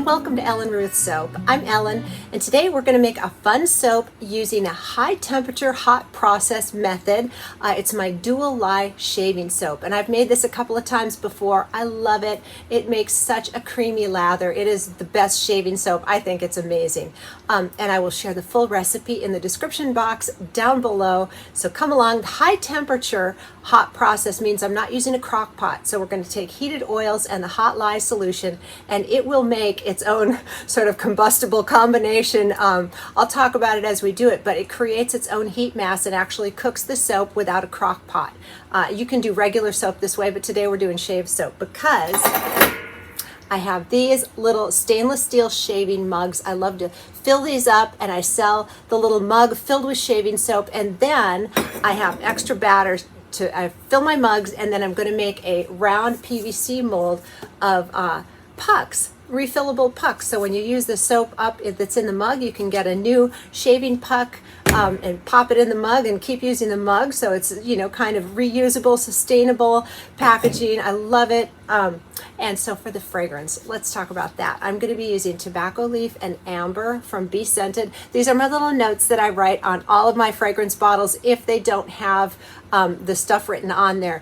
welcome to Ellen Ruth Soap. I'm Ellen, and today we're going to make a fun soap using a high temperature hot process method. It's my Dual Lye shaving soap, and I've made this a couple of times before. I love it. It makes such a creamy lather. It is the best shaving soap. I think it's amazing. And I will share the full recipe in the description box down below. So come along. High temperature hot process means I'm not using a crock pot. So we're going to take heated oils and the hot lye solution, and it will make its own sort of combustible combination. I'll talk about it as we do it, but it creates its own heat mass and actually cooks the soap without a crock pot. You can do regular soap this way, but today we're doing shave soap because I have these little stainless steel shaving mugs. I love to fill these up, and I sell the little mug filled with shaving soap, and then I have extra batter I fill my mugs, and then I'm going to make a round PVC mold of pucks, refillable pucks. So when you use the soap up that's in the mug, you can get a new shaving puck and pop it in the mug and keep using the mug. So it's, you know, kind of reusable, sustainable packaging. I love it. And so for the fragrance, let's talk about that. I'm going to be using tobacco leaf and amber from Be Scented. These are my little notes that I write on all of my fragrance bottles if they don't have the stuff written on there.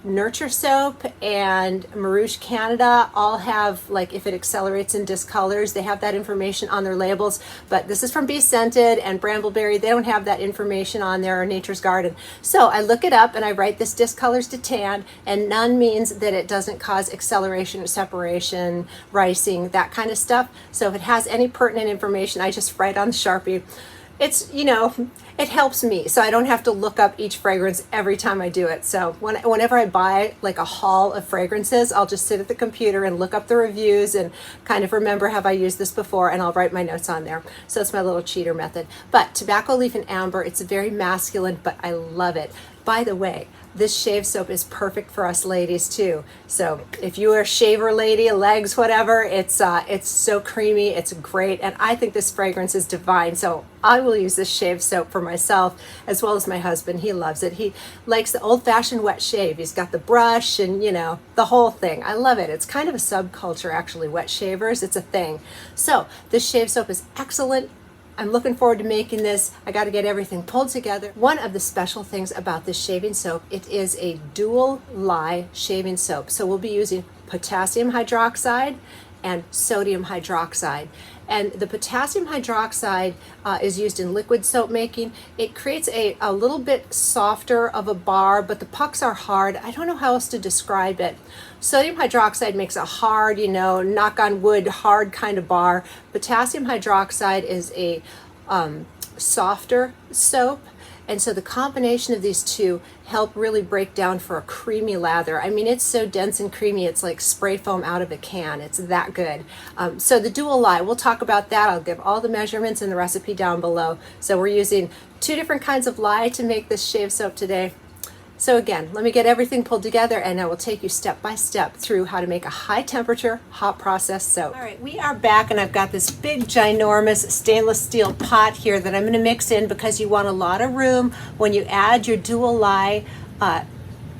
Nurture Soap and Marouche Canada all have, like, if it accelerates and discolors, they have that information on their labels. But this is from Be Scented, and Brambleberry, they don't have that information on there, or Nature's Garden. So I look it up and I write this discolors to tan, and none means that it doesn't cause acceleration, separation, ricing, that kind of stuff. So if it has any pertinent information, I just write on the Sharpie. It's, you know, it helps me, so I don't have to look up each fragrance every time I do it. So whenever I buy like a haul of fragrances, I'll just sit at the computer and look up the reviews and kind of remember, have I used this before, and I'll write my notes on there. So it's my little cheater method. But tobacco leaf and amber, it's very masculine, but I love it. By the way, this shave soap is perfect for us ladies too. So if you are a shaver lady, legs, whatever, it's so creamy, it's great, and I think this fragrance is divine. So I will use this shave soap for myself as well as my husband. He loves it. He likes the old-fashioned wet shave. He's got the brush and, you know, the whole thing. I love it. It's kind of a subculture, actually, wet shavers. It's a thing. So this shave soap is excellent. I'm looking forward to making this. I got to get everything pulled together. One of the special things about this shaving soap, it is a dual lye shaving soap. So we'll be using potassium hydroxide and sodium hydroxide. And the potassium hydroxide is used in liquid soap making. It creates a little bit softer of a bar, but the pucks are hard. I don't know how else to describe it. Sodium hydroxide makes a hard, you know, knock on wood, hard kind of bar. Potassium hydroxide is a softer soap. And so the combination of these two help really break down for a creamy lather. I mean, it's so dense and creamy, it's like spray foam out of a can. It's that good. So the dual lye, we'll talk about that. I'll give all the measurements and the recipe down below. So we're using 2 different kinds of lye to make this shave soap today. So again, let me get everything pulled together, and I will take you step by step through how to make a high temperature hot process soap. All right, we are back, and I've got this big ginormous stainless steel pot here that I'm going to mix in because you want a lot of room when you add your dual lye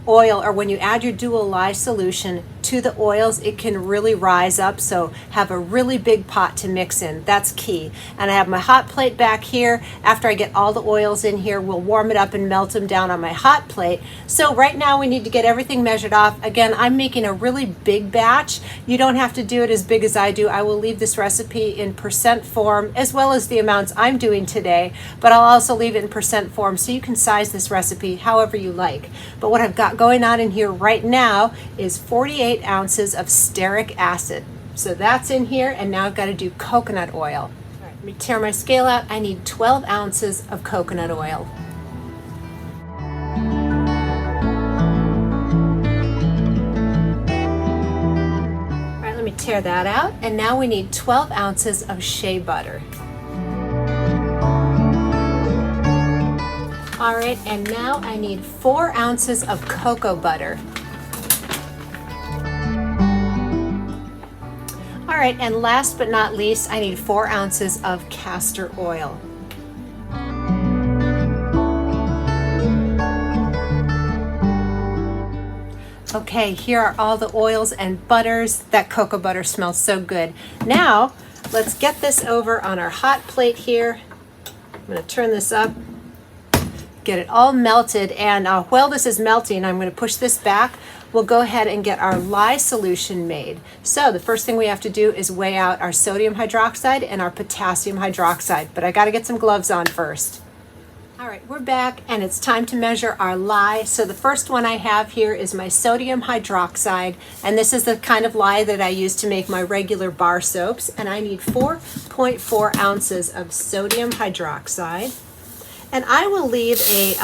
oil, or when you add your dual lye solution to the oils, it can really rise up. So have a really big pot to mix in. That's key. And I have my hot plate back here. After I get all the oils in here, we'll warm it up and melt them down on my hot plate. So right now we need to get everything measured off. Again, I'm making a really big batch. You don't have to do it as big as I do. I will leave this recipe in percent form as well as the amounts I'm doing today, but I'll also leave it in percent form so you can size this recipe however you like. But what I've got going on in here right now is 48 ounces of stearic acid. So that's in here, and now I've got to do coconut oil. All right, let me tear my scale out. I need 12 ounces of coconut oil. All right, let me tear that out, and now we need 12 ounces of shea butter. All right, and now I need 4 ounces of cocoa butter. All right, and last but not least, I need 4 ounces of castor oil. Okay, here are all the oils and butters. That cocoa butter smells so good. Now, let's get this over on our hot plate here. I'm going to turn this up, get it all melted, and while this is melting, I'm going to push this back. We'll go ahead and get our lye solution made. So the first thing we have to do is weigh out our sodium hydroxide and our potassium hydroxide, but I got to get some gloves on first. All right, we're back and it's time to measure our lye. So the first one I have here is my sodium hydroxide, and this is the kind of lye that I use to make my regular bar soaps, and I need 4.4 ounces of sodium hydroxide. And I will leave a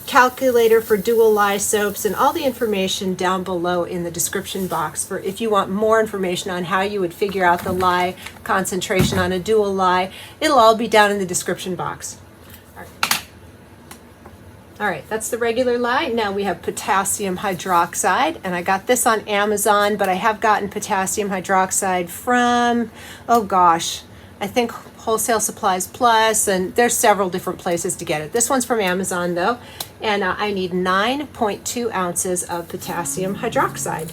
calculator for Dual Lye soaps and all the information down below in the description box for if you want more information on how you would figure out the lye concentration on a Dual Lye. It'll all be down in the description box. All right, that's the regular lye. Now we have potassium hydroxide, and I got this on Amazon, but I have gotten potassium hydroxide from, oh gosh, I think Wholesale Supplies Plus, and there's several different places to get it. This one's from Amazon though, and I need 9.2 ounces of potassium hydroxide.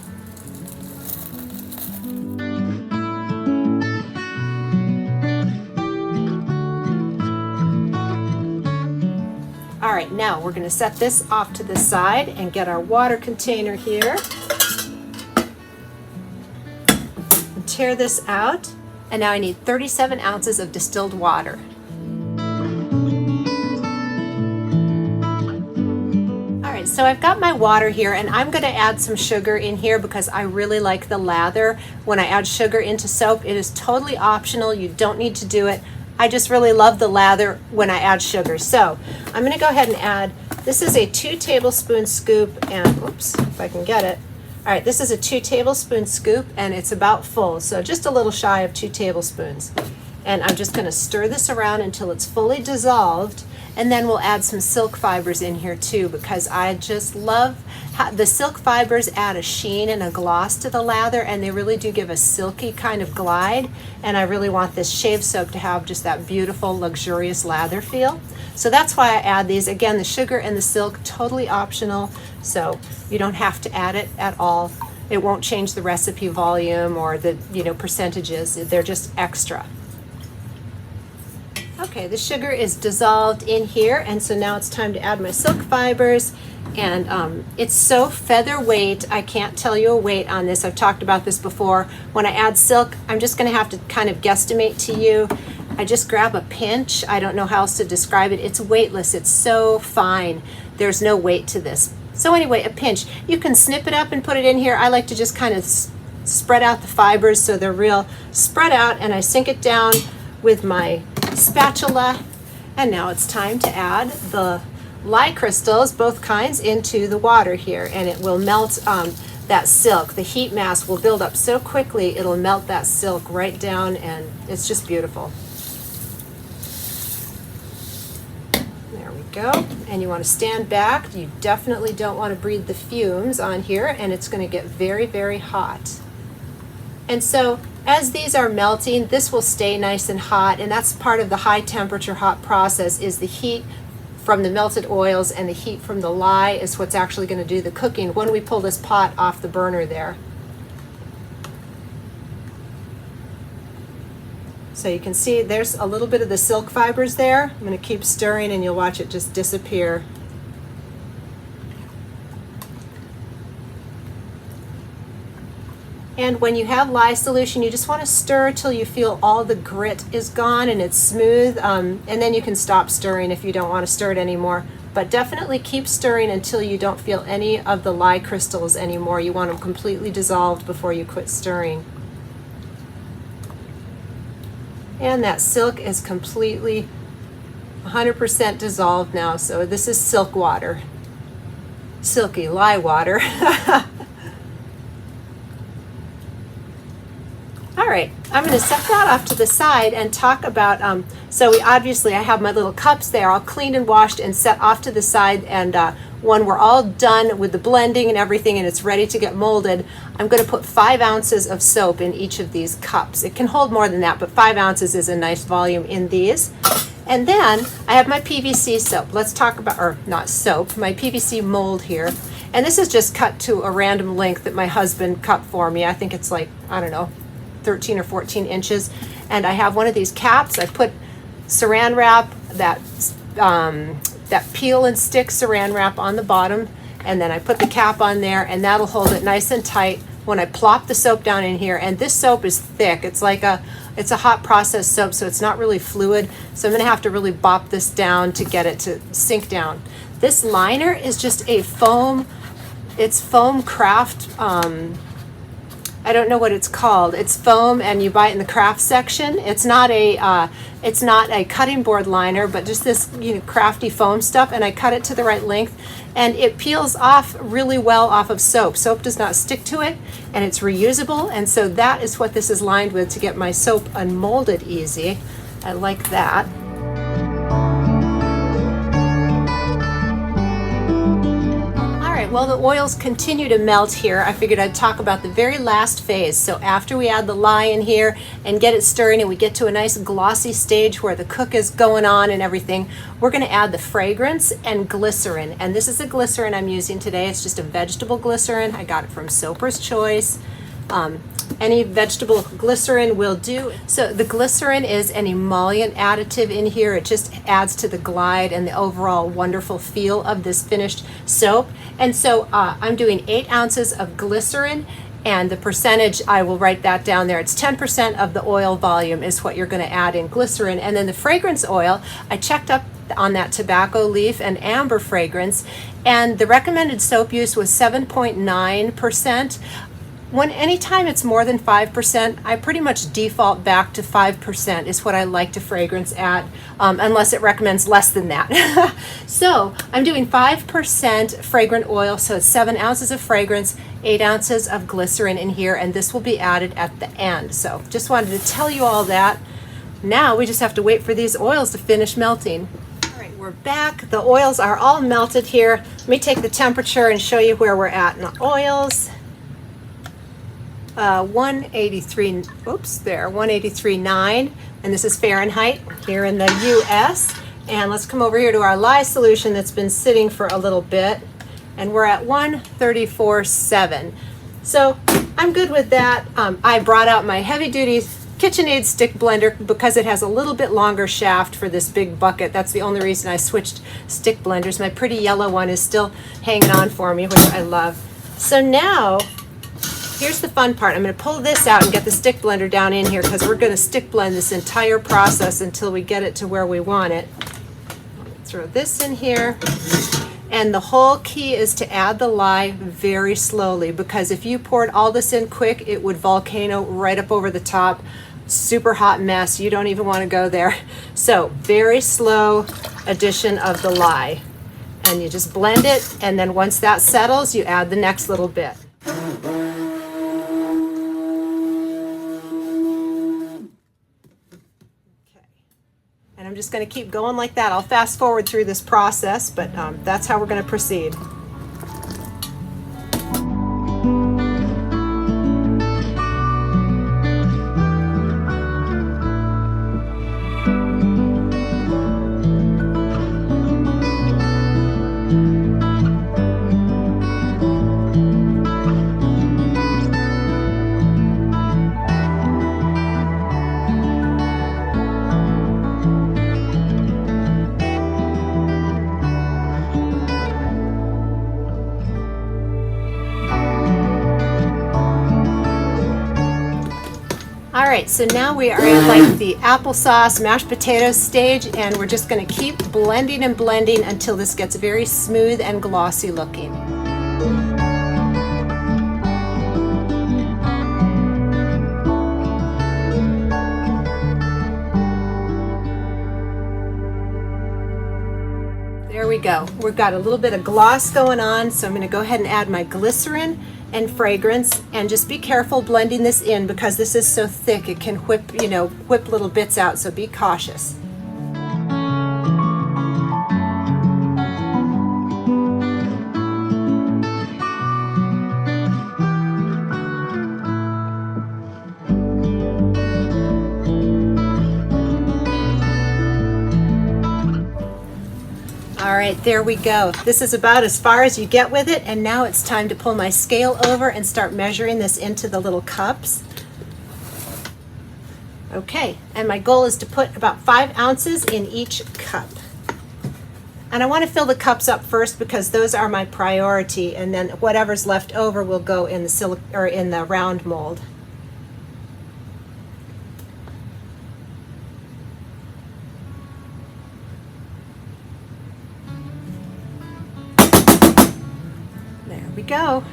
All right, now we're going to set this off to the side and get our water container here. And tear this out. And now I need 37 ounces of distilled water. All right, so I've got my water here, and I'm going to add some sugar in here because I really like the lather. When I add sugar into soap, it is totally optional. You don't need to do it. I just really love the lather when I add sugar. So I'm going to go ahead and add, this is a 2 tablespoon scoop, and whoops, if I can get it. All right, this is a 2 tablespoon scoop, and it's about full, so just a little shy of 2 tablespoons. And I'm just going to stir this around until it's fully dissolved, and then we'll add some silk fibers in here too, because I just love how the silk fibers add a sheen and a gloss to the lather, and they really do give a silky kind of glide, and I really want this shave soap to have just that beautiful, luxurious lather feel. So that's why I add these. Again, the sugar and the silk, totally optional, so you don't have to add it at all. It won't change the recipe volume or the percentages. They're just extra. Okay, the sugar is dissolved in here, and so now it's time to add my silk fibers. And it's so featherweight, I can't tell you a weight on this. I've talked about this before. When I add silk, I'm just going to have to kind of guesstimate to you. I just grab a pinch. I don't know how else to describe it. It's weightless. It's so fine. There's no weight to this. So anyway, a pinch. You can snip it up and put it in here. I like to just kind of spread out the fibers so they're real spread out, and I sink it down with my spatula. And now it's time to add the lye crystals, both kinds, into the water here, and it will melt that silk. The heat mass will build up so quickly, it'll melt that silk right down, and it's just beautiful. There we go. And you want to stand back. You definitely don't want to breathe the fumes on here, and it's going to get very, very hot. And so as these are melting, this will stay nice and hot, and that's part of the high temperature hot process, is the heat from the melted oils and the heat from the lye is what's actually going to do the cooking when we pull this pot off the burner there. So you can see there's a little bit of the silk fibers there. I'm going to keep stirring and you'll watch it just disappear. And when you have lye solution, you just want to stir till you feel all the grit is gone and it's smooth, and then you can stop stirring if you don't want to stir it anymore. But definitely keep stirring until you don't feel any of the lye crystals anymore. You want them completely dissolved before you quit stirring. And that silk is completely 100% dissolved now, so this is silk water. Silky lye water. All right, I'm going to set that off to the side and talk about, so I have my little cups there all cleaned and washed and set off to the side, and when we're all done with the blending and everything and it's ready to get molded, I'm going to put 5 ounces of soap in each of these cups. It can hold more than that, but 5 ounces is a nice volume in these. And then I have my PVC soap. Let's talk about, or not soap, my PVC mold here. And this is just cut to a random length that my husband cut for me. I think it's like, I don't know, 13 or 14 inches. And I have one of these caps. I put saran wrap, that peel and stick saran wrap on the bottom, and then I put the cap on there, and that'll hold it nice and tight when I plop the soap down in here. And this soap is thick. It's a hot process soap, so it's not really fluid. So I'm gonna have to really bop this down to get it to sink down. This liner is just a foam, it's foam craft, I don't know what it's called. It's foam, and you buy it in the craft section. It's not a cutting board liner, but just this, you know, crafty foam stuff. And I cut it to the right length, and it peels off really well off of soap. Soap does not stick to it, and it's reusable. And so that is what this is lined with to get my soap unmolded easy. I like that. Well, the oils continue to melt here. I figured I'd talk about the very last phase. So after we add the lye in here and get it stirring and we get to a nice glossy stage where the cook is going on and everything, we're going to add the fragrance and glycerin. And this is the glycerin I'm using today. It's just a vegetable glycerin. I got it from Soaper's Choice. Any vegetable glycerin will do. So the glycerin is an emollient additive in here. It just adds to the glide and the overall wonderful feel of this finished soap. And so I'm doing 8 ounces of glycerin, and the percentage, I will write that down there. It's 10% of the oil volume is what you're going to add in glycerin. And then the fragrance oil, I checked up on that tobacco leaf and amber fragrance, and the recommended soap use was 7.9%. Anytime it's more than 5%, I pretty much default back to 5% is what I like to fragrance at, unless it recommends less than that. So I'm doing 5% fragrant oil, so it's 7 ounces of fragrance, 8 ounces of glycerin in here, and this will be added at the end. So just wanted to tell you all that. Now we just have to wait for these oils to finish melting. All right, we're back. The oils are all melted here. Let me take the temperature and show you where we're at in the oils. 183.9, and this is Fahrenheit here in the US. And let's come over here to our lye solution that's been sitting for a little bit, and we're at 134.7. So I'm good with that. I brought out my heavy duty KitchenAid stick blender because it has a little bit longer shaft for this big bucket. That's the only reason I switched stick blenders. My pretty yellow one is still hanging on for me, which I love. So now here's the fun part. I'm going to pull this out and get the stick blender down in here because we're going to stick blend this entire process until we get it to where we want it. Throw this in here. And the whole key is to add the lye very slowly, because if you poured all this in quick, it would volcano right up over the top. Super hot mess. You don't even want to go there. So very slow addition of the lye. And you just blend it, and then once that settles, you add the next little bit. I'm just going to keep going like that. I'll fast forward through this process, but that's how we're going to proceed. All right, so now we are in like the applesauce, mashed potatoes stage, and we're just going to keep blending and blending until this gets very smooth and glossy looking. There we go. We've got a little bit of gloss going on, so I'm going to go ahead and add my glycerin and fragrance, and just be careful blending this in because this is so thick it can whip little bits out, so be cautious. All right, right, there we go. This is about as far as you get with it, and now it's time to pull my scale over and start measuring this into the little cups. Okay, and my goal is to put about 5 ounces in each cup. And I want to fill the cups up first because those are my priority, and then whatever's left over will go in the in the round mold. There we go.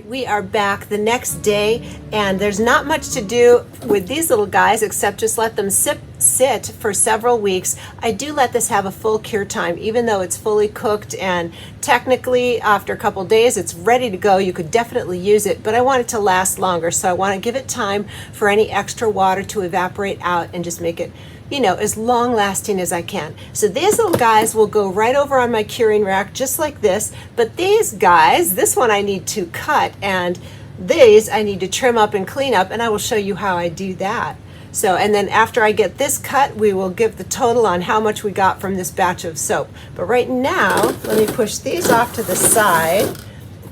We are back the next day, and there's not much to do with these little guys except just let them sit for several weeks. I do let this have a full cure time, even though it's fully cooked, and technically after a couple days it's ready to go. You could definitely use it, but I want it to last longer, so I want to give it time for any extra water to evaporate out and just make it, you know, as long lasting as I can. So these little guys will go right over on my curing rack just like this, but these guys, this one I need to cut, and these I need to trim up and clean up, and I will show you how I do that. So, and then after I get this cut, we will give the total on how much we got from this batch of soap. But right now, let me push these off to the side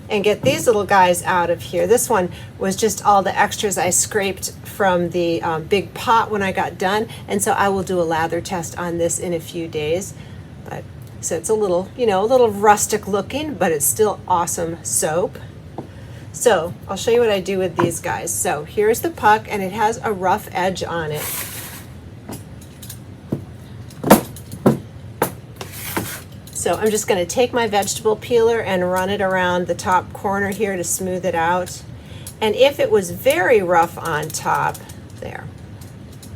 and get these little guys out of here. This one was just all the extras I scraped from the big pot when I got done, and so I will do a lather test on this in a few days. But so it's a little, you know, a little rustic looking, but it's still awesome soap. So I'll show you what I do with these guys. So here's the puck, and it has a rough edge on it. So I'm just going to take my vegetable peeler and run it around the top corner here to smooth it out. And if it was very rough on top, there,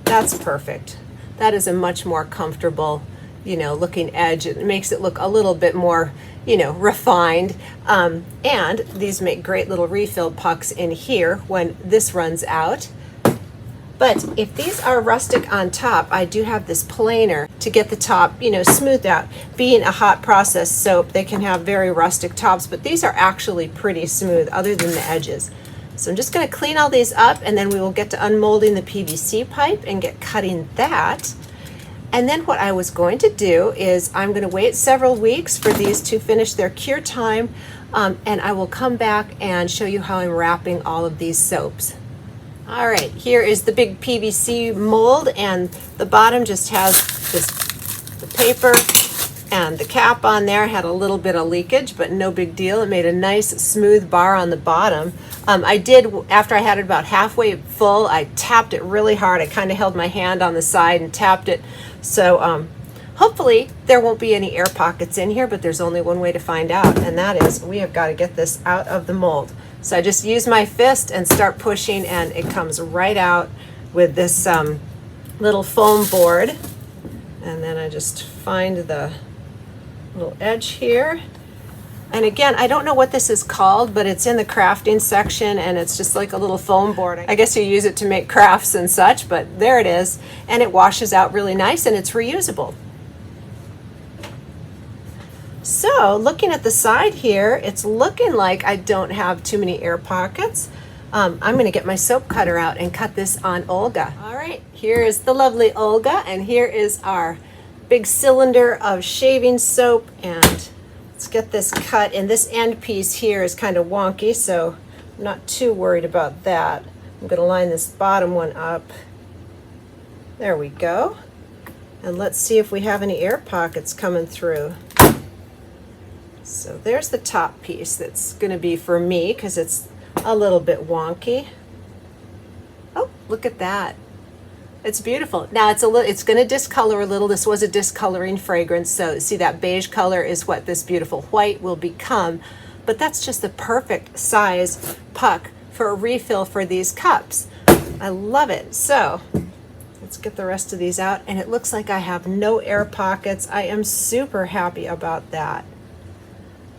that's perfect. That is a much more comfortable, you know, looking edge. It makes it look a little bit more, you know, refined. And these make great little refill pucks in here when this runs out. But if these are rustic on top, I do have this planer to get the top, you know, smoothed out. Being a hot process soap, they can have very rustic tops, but these are actually pretty smooth other than the edges. So I'm just going to clean all these up, and then we will get to unmolding the PVC pipe and get cutting that. And then what I was going to do is I'm going to wait several weeks for these to finish their cure time, and I will come back and show you how I'm wrapping all of these soaps. All right, here is the big PVC mold, and the bottom just has the paper and the cap on there. Had a little bit of leakage, but no big deal. It made a nice smooth bar on the bottom. I did, after I had it about halfway full, I tapped it really hard. I kind of held my hand on the side and tapped it. So hopefully there won't be any air pockets in here, but there's only one way to find out, and that is we have got to get this out of the mold. So I just use my fist and start pushing, and it comes right out with this little foam board. And then I just find the little edge here. And again, I don't know what this is called, but it's in the crafting section, and it's just like a little foam board. I guess you use it to make crafts and such, but there it is. And it washes out really nice, and it's reusable. So looking at the side here, it's looking like I don't have too many air pockets. I'm going to get my soap cutter out and cut this on Olga. All right, here is the lovely Olga, and here is our big cylinder of shaving soap, and let's get this cut. And this end piece here is kind of wonky, so I'm not too worried about that. I'm going to line this bottom one up. There we go. And let's see if we have any air pockets coming through. So there's the top piece that's going to be for me because it's a little bit wonky. Oh, look at that. It's beautiful. Now it's going to discolor a little. This was a discoloring fragrance, so see that beige color is what this beautiful white will become. But that's just the perfect size puck for a refill for these cups. I love it. So let's get the rest of these out, and it looks like I have no air pockets. I am super happy about that.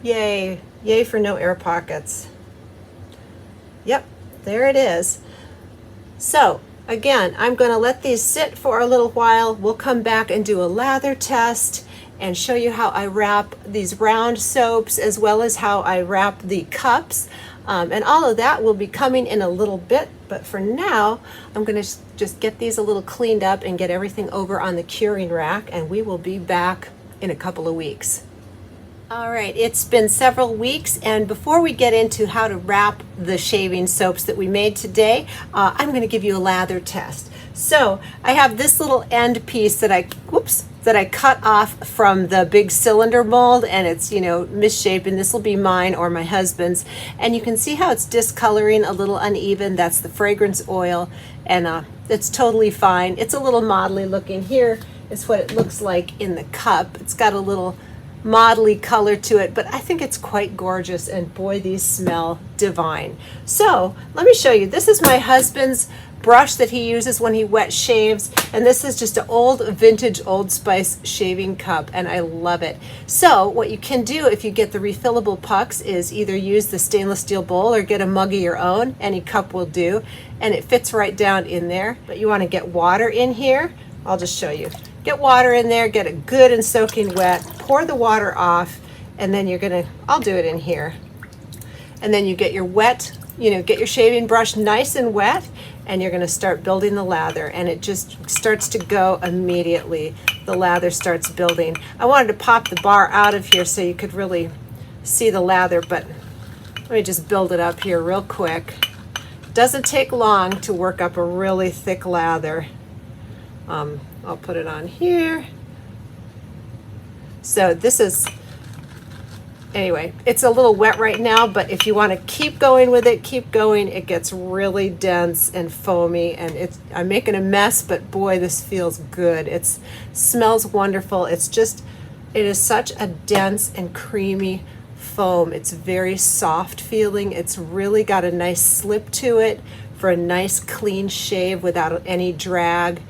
Yay. Yay for no air pockets. Yep, there it is. So again, I'm going to let these sit for a little while. We'll come back and do a lather test and show you how I wrap these round soaps as well as how I wrap the cups. And all of that will be coming in a little bit, but for now, I'm going to just get these a little cleaned up and get everything over on the curing rack, and we will be back in a couple of weeks. All right, it's been several weeks, and before we get into how to wrap the shaving soaps that we made today, I'm going to give you a lather test. So I have this little end piece that I cut off from the big cylinder mold, and it's, you know, misshapen. This will be mine or my husband's, and you can see how it's discoloring, a little uneven. That's the fragrance oil, and it's totally fine. It's a little modelly looking. Here is what it looks like in the cup. It's got a little modelly color to it, but I think it's quite gorgeous, and boy, these smell divine. So let me show you. This is my husband's brush that he uses when he wet shaves, and this is just an old vintage Old Spice shaving cup, and I love it. So what you can do if you get the refillable pucks is either use the stainless steel bowl or get a mug of your own. Any cup will do, and it fits right down in there. But you want to get water in here. I'll just show you. Get water in there, get it good and soaking wet, pour the water off, and then I'll do it in here. And then you get your wet, get your shaving brush nice and wet, and you're gonna start building the lather, and it just starts to go immediately. The lather starts building. I wanted to pop the bar out of here so you could really see the lather, but let me just build it up here real quick. Doesn't take long to work up a really thick lather. I'll put it on here. So this is, anyway, it's a little wet right now, but if you want to keep going with it, keep going. It gets really dense and foamy, and I'm making a mess, but boy, this feels good. It smells wonderful. It is such a dense and creamy foam. It's very soft feeling. It's really got a nice slip to it for a nice clean shave without any drag.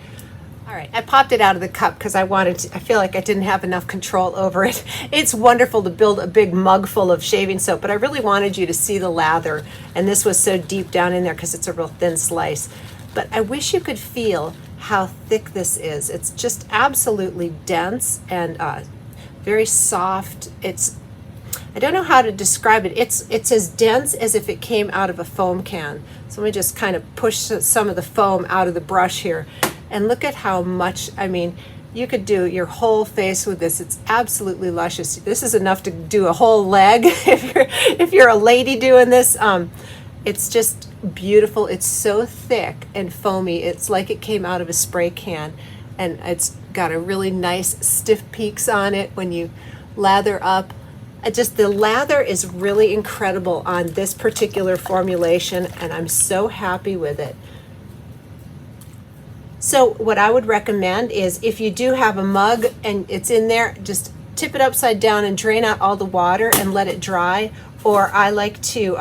All right, I popped it out of the cup because I feel like I didn't have enough control over it. It's wonderful to build a big mug full of shaving soap, but I really wanted you to see the lather, and this was so deep down in there because it's a real thin slice. But I wish you could feel how thick this is. It's just absolutely dense and very soft. I don't know how to describe it. It's as dense as if it came out of a foam can. So let me just kind of push some of the foam out of the brush here. And look at how much, you could do your whole face with this. It's absolutely luscious. This is enough to do a whole leg if you're a lady doing this. It's just beautiful. It's so thick and foamy. It's like it came out of a spray can, and it's got a really nice stiff peaks on it when you lather up. The lather is really incredible on this particular formulation, and I'm so happy with it. So what I would recommend is if you do have a mug and it's in there, just tip it upside down and drain out all the water and let it dry. Or I like to,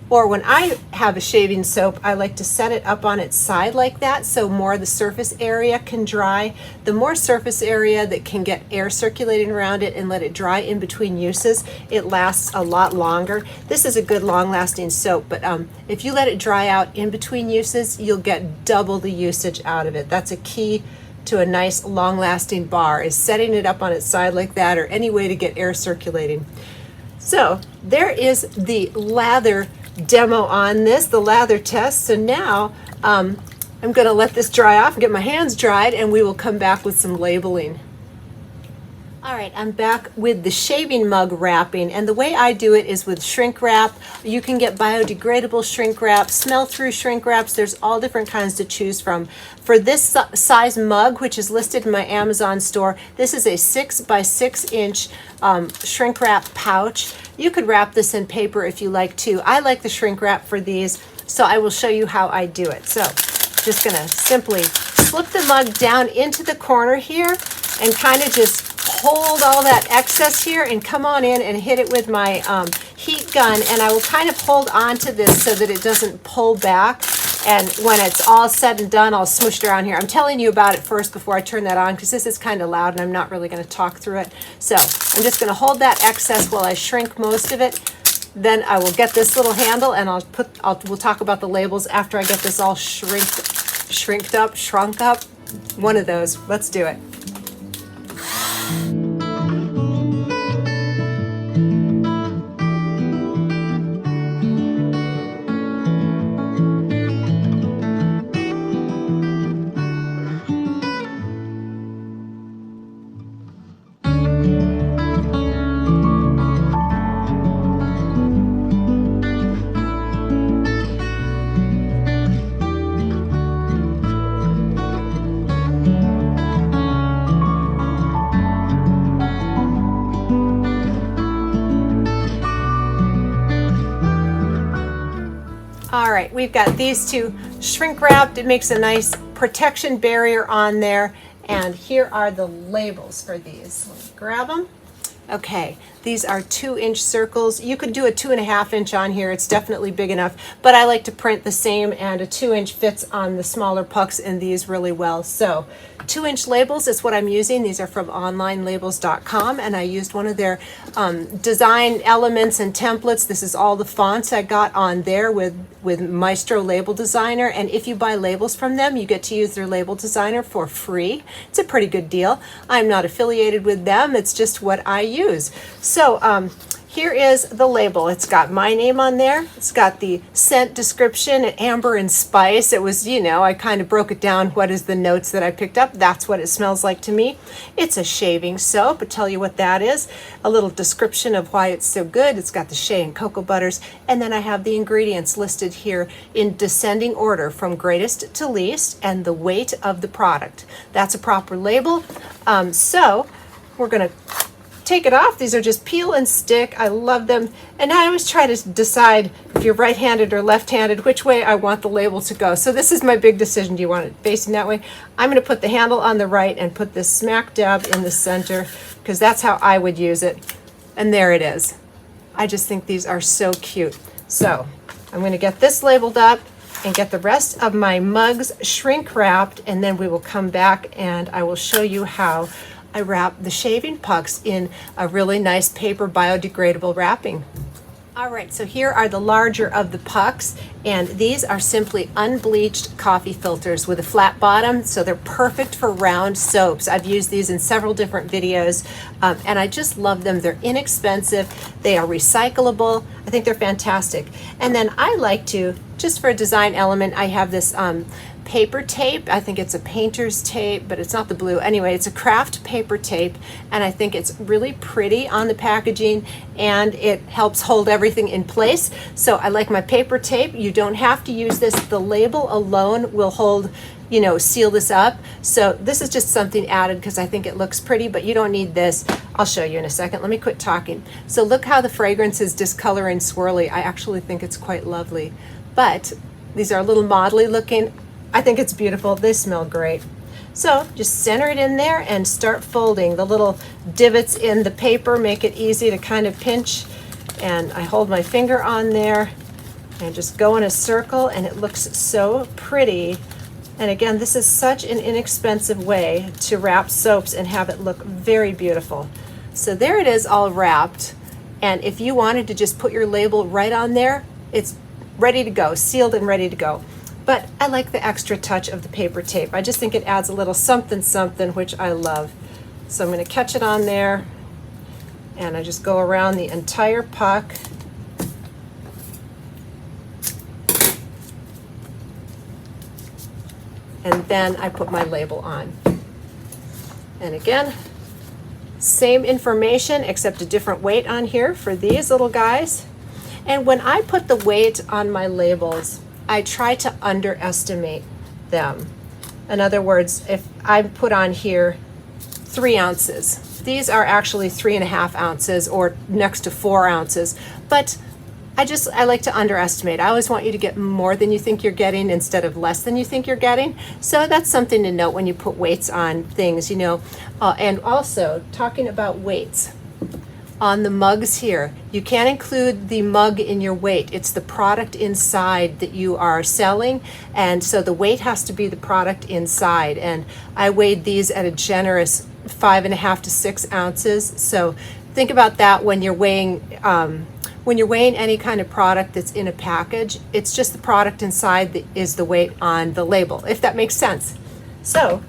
or when I have a shaving soap, I like to set it up on its side like that so more of the surface area can dry. The more surface area that can get air circulating around it and let it dry in between uses, it lasts a lot longer. This is a good long-lasting soap, but if you let it dry out in between uses, you'll get double the usage out of it. That's a key to a nice long-lasting bar, is setting it up on its side like that, or any way to get air circulating. So there is the lather demo on this, the lather test. So now I'm going to let this dry off and get my hands dried, and we will come back with some labeling. All right, I'm back with the shaving mug wrapping, and the way I do it is with shrink wrap. You can get biodegradable shrink wrap, smell-through shrink wraps. There's all different kinds to choose from. For this size mug, which is listed in my Amazon store, this is a 6 by 6 inch shrink wrap pouch. You could wrap this in paper if you like to. I like the shrink wrap for these, so I will show you how I do it. So just gonna simply slip the mug down into the corner here and kind of just hold all that excess here and come on in and hit it with my heat gun, and I will kind of hold on to this so that it doesn't pull back. And when it's all said and done, I'll smoosh it around here. I'm telling you about it first before I turn that on because this is kind of loud and I'm not really going to talk through it. So I'm just going to hold that excess while I shrink most of it. Then I will get this little handle, and we'll talk about the labels after I get this all shrunk up. One of those. Let's do it. All right, we've got these two shrink wrapped. It makes a nice protection barrier on there. And here are the labels for these. Let me grab them. Okay, these are 2-inch circles. You could do a 2.5 inch on here. It's definitely big enough, but I like to print the same, and a 2-inch fits on the smaller pucks in these really well. So 2-inch labels is what I'm using. These are from onlinelabels.com, and I used one of their design elements and templates. This is all the fonts I got on there with Maestro Label Designer, and if you buy labels from them, you get to use their label designer for free. It's a pretty good deal. I'm not affiliated with them. It's just what I use. So here is the label. It's got my name on there. It's got the scent description, amber and spice. It was, I kind of broke it down. What is the notes that I picked up? That's what it smells like to me. It's a shaving soap. I'll tell you what that is. A little description of why it's so good. It's got the shea and cocoa butters. And then I have the ingredients listed here in descending order from greatest to least and the weight of the product. That's a proper label. So we're going to take it off. These are just peel and stick. I love them. And I always try to decide if you're right-handed or left-handed, which way I want the label to go. So this is my big decision. Do you want it facing that way? I'm going to put the handle on the right and put this smack dab in the center because that's how I would use it. And there it is. I just think these are so cute. So I'm going to get this labeled up and get the rest of my mugs shrink wrapped, and then we will come back and I will show you how I wrap the shaving pucks in a really nice paper biodegradable wrapping. All right, so here are the larger of the pucks, and these are simply unbleached coffee filters with a flat bottom, so they're perfect for round soaps. I've used these in several different videos, and I just love them. They're inexpensive, they are recyclable. I think they're fantastic. And then I like to, just for a design element, I have this paper tape. I think it's a painter's tape, but it's not the blue. Anyway, it's a craft paper tape, and I think it's really pretty on the packaging, and it helps hold everything in place. So I like my paper tape. You don't have to use this. The label alone will hold, seal this up. So this is just something added because I think it looks pretty, but you don't need this. I'll show you in a second. Let me quit talking. So look how the fragrance is discolor and swirly. I actually think it's quite lovely, but these are a little modelly looking. I think it's beautiful. They smell great. So just center it in there and start folding. The little divots in the paper make it easy to kind of pinch. And I hold my finger on there and just go in a circle, and it looks so pretty. And again, this is such an inexpensive way to wrap soaps and have it look very beautiful. So there it is, all wrapped. And if you wanted to just put your label right on there, it's ready to go, sealed and ready to go. But I like the extra touch of the paper tape. I just think it adds a little something, which I love. So I'm going to catch it on there, and I just go around the entire puck. And then I put my label on. And again, same information except a different weight on here for these little guys. And when I put the weight on my labels, I try to underestimate them. In other words, if I put on here 3 ounces, these are actually 3.5 ounces or next to 4 ounces, but I like to underestimate. I always want you to get more than you think you're getting instead of less than you think you're getting. So that's something to note when you put weights on things, And also, talking about weights, on the mugs here. You can't include the mug in your weight. It's the product inside that you are selling, and so the weight has to be the product inside. And I weighed these at a generous 5.5 to 6 ounces. So think about that when you're weighing any kind of product that's in a package. It's just the product inside that is the weight on the label, if that makes sense. So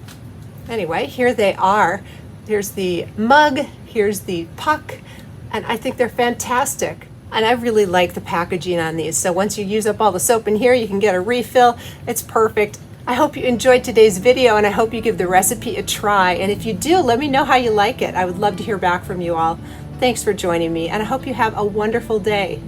anyway, here they are. Here's the mug, here's the puck, and I think they're fantastic. And I really like the packaging on these. So once you use up all the soap in here, you can get a refill. It's perfect. I hope you enjoyed today's video, and I hope you give the recipe a try. And if you do, let me know how you like it. I would love to hear back from you all. Thanks for joining me, and I hope you have a wonderful day.